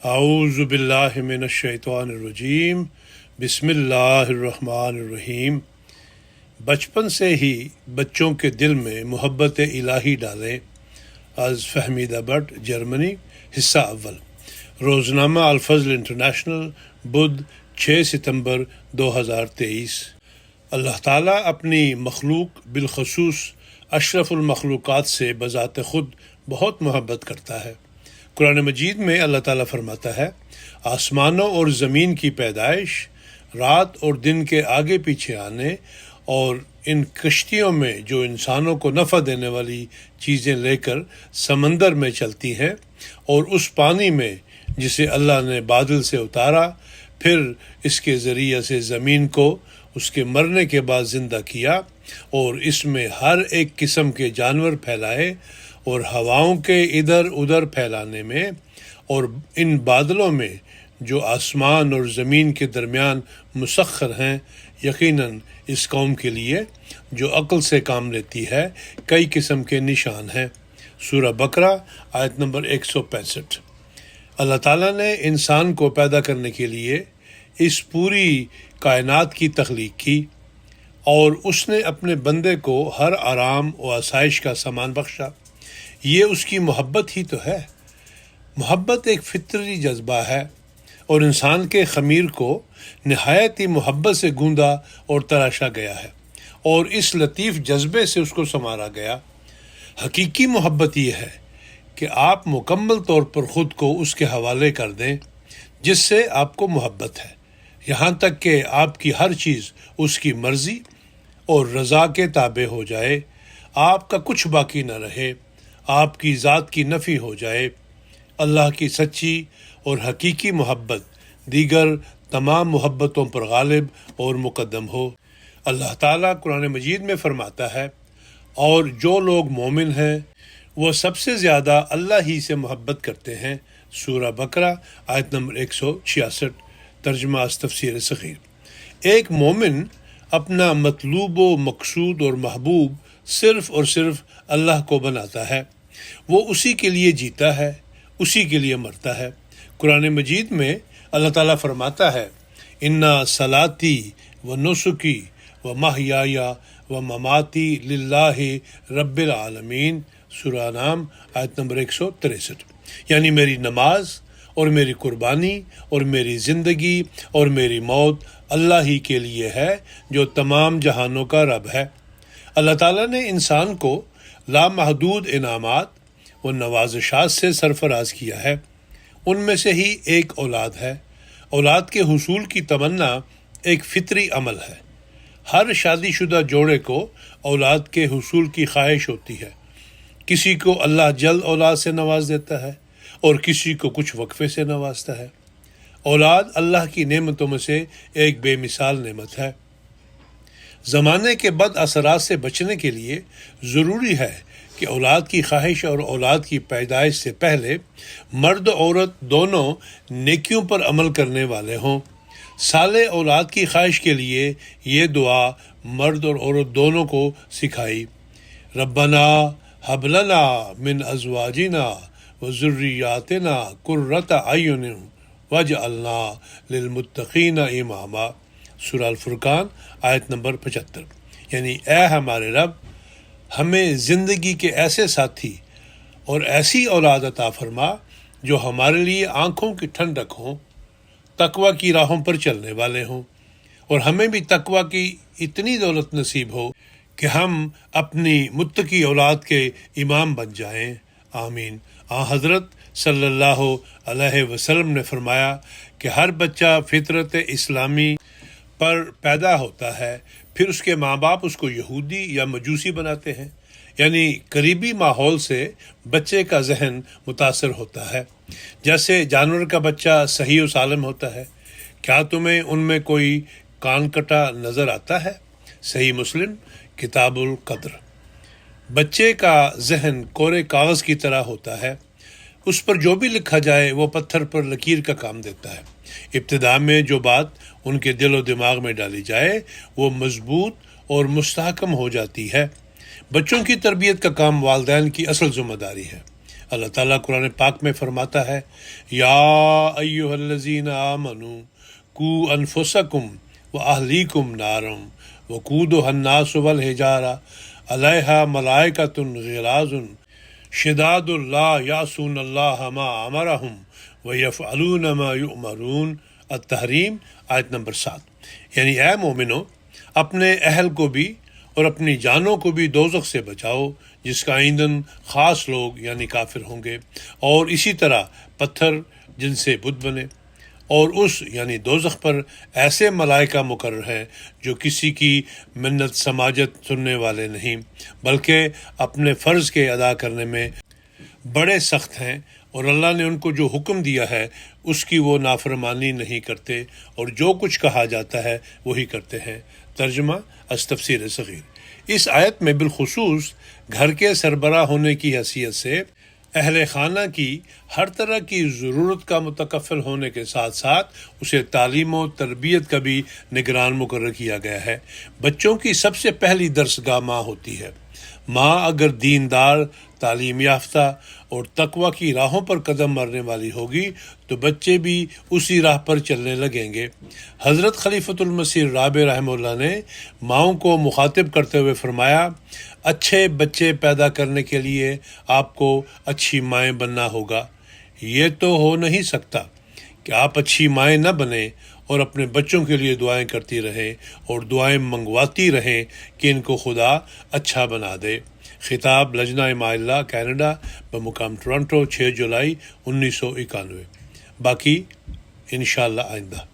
اعوذ باللہ من الشیطان الرجیم، بسم اللہ الرحمن الرحیم۔ بچپن سے ہی بچوں کے دل میں محبت الہی ڈالیں۔ از فہمیدہ بٹ، جرمنی۔ حصہ اول۔ روزنامہ الفضل انٹرنیشنل، بدھ 6 ستمبر 2023۔ اللہ تعالیٰ اپنی مخلوق بالخصوص اشرف المخلوقات سے بذات خود بہت محبت کرتا ہے۔ قرآن مجید میں اللہ تعالیٰ فرماتا ہے، آسمانوں اور زمین کی پیدائش، رات اور دن کے آگے پیچھے آنے، اور ان کشتیوں میں جو انسانوں کو نفع دینے والی چیزیں لے کر سمندر میں چلتی ہیں، اور اس پانی میں جسے اللہ نے بادل سے اتارا، پھر اس کے ذریعے سے زمین کو اس کے مرنے کے بعد زندہ کیا، اور اس میں ہر ایک قسم کے جانور پھیلائے، اور ہواؤں کے ادھر ادھر پھیلانے میں، اور ان بادلوں میں جو آسمان اور زمین کے درمیان مسخر ہیں، یقیناً اس قوم کے لیے جو عقل سے کام لیتی ہے کئی قسم کے نشان ہیں۔ سورہ بقرہ آیت نمبر 165۔ اللہ تعالیٰ نے انسان کو پیدا کرنے کے لیے اس پوری کائنات کی تخلیق کی، اور اس نے اپنے بندے کو ہر آرام و آسائش کا سامان بخشا۔ یہ اس کی محبت ہی تو ہے۔ محبت ایک فطری جذبہ ہے، اور انسان کے خمیر کو نہایت ہی محبت سے گوندا اور تراشا گیا ہے، اور اس لطیف جذبے سے اس کو سنوارا گیا۔ حقیقی محبت یہ ہے کہ آپ مکمل طور پر خود کو اس کے حوالے کر دیں جس سے آپ کو محبت ہے، یہاں تک کہ آپ کی ہر چیز اس کی مرضی اور رضا کے تابع ہو جائے، آپ کا کچھ باقی نہ رہے، آپ کی ذات کی نفی ہو جائے۔ اللہ کی سچی اور حقیقی محبت دیگر تمام محبتوں پر غالب اور مقدم ہو۔ اللہ تعالیٰ قرآن مجید میں فرماتا ہے، اور جو لوگ مومن ہیں وہ سب سے زیادہ اللہ ہی سے محبت کرتے ہیں۔ سورہ بقرہ آیت نمبر 166، ترجمہ از تفسیر صغیر۔ ایک مومن اپنا مطلوب و مقصود اور محبوب صرف اور صرف اللہ کو بناتا ہے۔ وہ اسی کے لیے جیتا ہے، اسی کے لیے مرتا ہے۔ قرآن مجید میں اللہ تعالیٰ فرماتا ہے، اِنَّ صَلَاتِي وَنُسُكِي وَمَحْيَايَ وَمَمَاتِي لِلَّهِ رَبِّ الْعَالَمِينَ۔ سورہ نام آیت نمبر 163۔ یعنی میری نماز اور میری قربانی اور میری زندگی اور میری موت اللہ ہی کے لیے ہے جو تمام جہانوں کا رب ہے۔ اللہ تعالیٰ نے انسان کو لامحدود انعامات و نوازشات سے سرفراز کیا ہے۔ ان میں سے ہی ایک اولاد ہے۔ اولاد کے حصول کی تمنا ایک فطری عمل ہے۔ ہر شادی شدہ جوڑے کو اولاد کے حصول کی خواہش ہوتی ہے۔ کسی کو اللہ جلد اولاد سے نواز دیتا ہے، اور کسی کو کچھ وقفے سے نوازتا ہے۔ اولاد اللہ کی نعمتوں میں سے ایک بے مثال نعمت ہے۔ زمانے کے بد اثرات سے بچنے کے لیے ضروری ہے کہ اولاد کی خواہش اور اولاد کی پیدائش سے پہلے مرد و عورت دونوں نیکیوں پر عمل کرنے والے ہوں۔ صالح اولاد کی خواہش کے لیے یہ دعا مرد اور عورت دونوں کو سکھائی، ربنا ہب لنا من ازواجنا وذریاتنا قرۃ اعین واجعلنا للمتقین اماما۔ سورہ الفرقان آیت نمبر 75۔ یعنی اے ہمارے رب، ہمیں زندگی کے ایسے ساتھی اور ایسی اولاد عطا فرما جو ہمارے لیے آنکھوں کی ٹھنڈک ہوں، تقوی کی راہوں پر چلنے والے ہوں، اور ہمیں بھی تقوی کی اتنی دولت نصیب ہو کہ ہم اپنی متقی اولاد کے امام بن جائیں۔ آمین۔ حضرت صلی اللہ علیہ وسلم نے فرمایا کہ ہر بچہ فطرت اسلامی پر پیدا ہوتا ہے، پھر اس کے ماں باپ اس کو یہودی یا مجوسی بناتے ہیں، یعنی قریبی ماحول سے بچے کا ذہن متاثر ہوتا ہے۔ جیسے جانور کا بچہ صحیح و سالم ہوتا ہے، کیا تمہیں ان میں کوئی کان کٹا نظر آتا ہے؟ صحیح مسلم کتاب القدر۔ بچے کا ذہن کورے کاغذ کی طرح ہوتا ہے، اس پر جو بھی لکھا جائے وہ پتھر پر لکیر کا کام دیتا ہے۔ ابتدا میں جو بات ان کے دل و دماغ میں ڈالی جائے وہ مضبوط اور مستحکم ہو جاتی ہے۔ بچوں کی تربیت کا کام والدین کی اصل ذمہ داری ہے۔ اللہ تعالیٰ قرآن پاک میں فرماتا ہے یا ایھا الذین آمنوا قوا انفسکم واہلیکم نارا وقودھا الناس والحجارہ علیہا ملائکۃ غلاظ شداد لا یعصون اللہ ما امرہم ویفعلون ما یؤمرون۔ التحریم آیت نمبر 7۔ یعنی اے مومنو، اپنے اہل کو بھی اور اپنی جانوں کو بھی دوزخ سے بچاؤ جس کا ایندھن خاص لوگ یعنی کافر ہوں گے، اور اسی طرح پتھر جن سے بت بنے، اور اس یعنی دوزخ پر ایسے ملائکہ مقرر ہیں جو کسی کی منت سماجت سننے والے نہیں، بلکہ اپنے فرض کے ادا کرنے میں بڑے سخت ہیں، اور اللہ نے ان کو جو حکم دیا ہے اس کی وہ نافرمانی نہیں کرتے، اور جو کچھ کہا جاتا ہے وہی کرتے ہیں۔ ترجمہ از تفسیر صغیر۔ اس آیت میں بالخصوص گھر کے سربراہ ہونے کی حیثیت سے اہل خانہ کی ہر طرح کی ضرورت کا متکفل ہونے کے ساتھ ساتھ اسے تعلیم و تربیت کا بھی نگران مقرر کیا گیا ہے۔ بچوں کی سب سے پہلی درسگاہ ماں ہوتی ہے۔ ماں اگر دیندار، تعلیم یافتہ اور تقوی کی راہوں پر قدم مارنے والی ہوگی تو بچے بھی اسی راہ پر چلنے لگیں گے۔ حضرت خلیفۃ المسیح رابع رحمہ اللہ نے ماؤں کو مخاطب کرتے ہوئے فرمایا، اچھے بچے پیدا کرنے کے لیے آپ کو اچھی مائیں بننا ہوگا۔ یہ تو ہو نہیں سکتا کہ آپ اچھی مائیں نہ بنیں اور اپنے بچوں کے لیے دعائیں کرتی رہیں اور دعائیں منگواتی رہیں کہ ان کو خدا اچھا بنا دے۔ خطاب لجنہ مائلہ کینیڈا بمقام ٹورنٹو 6 جولائی 1991۔ باقی انشاءاللہ آئندہ۔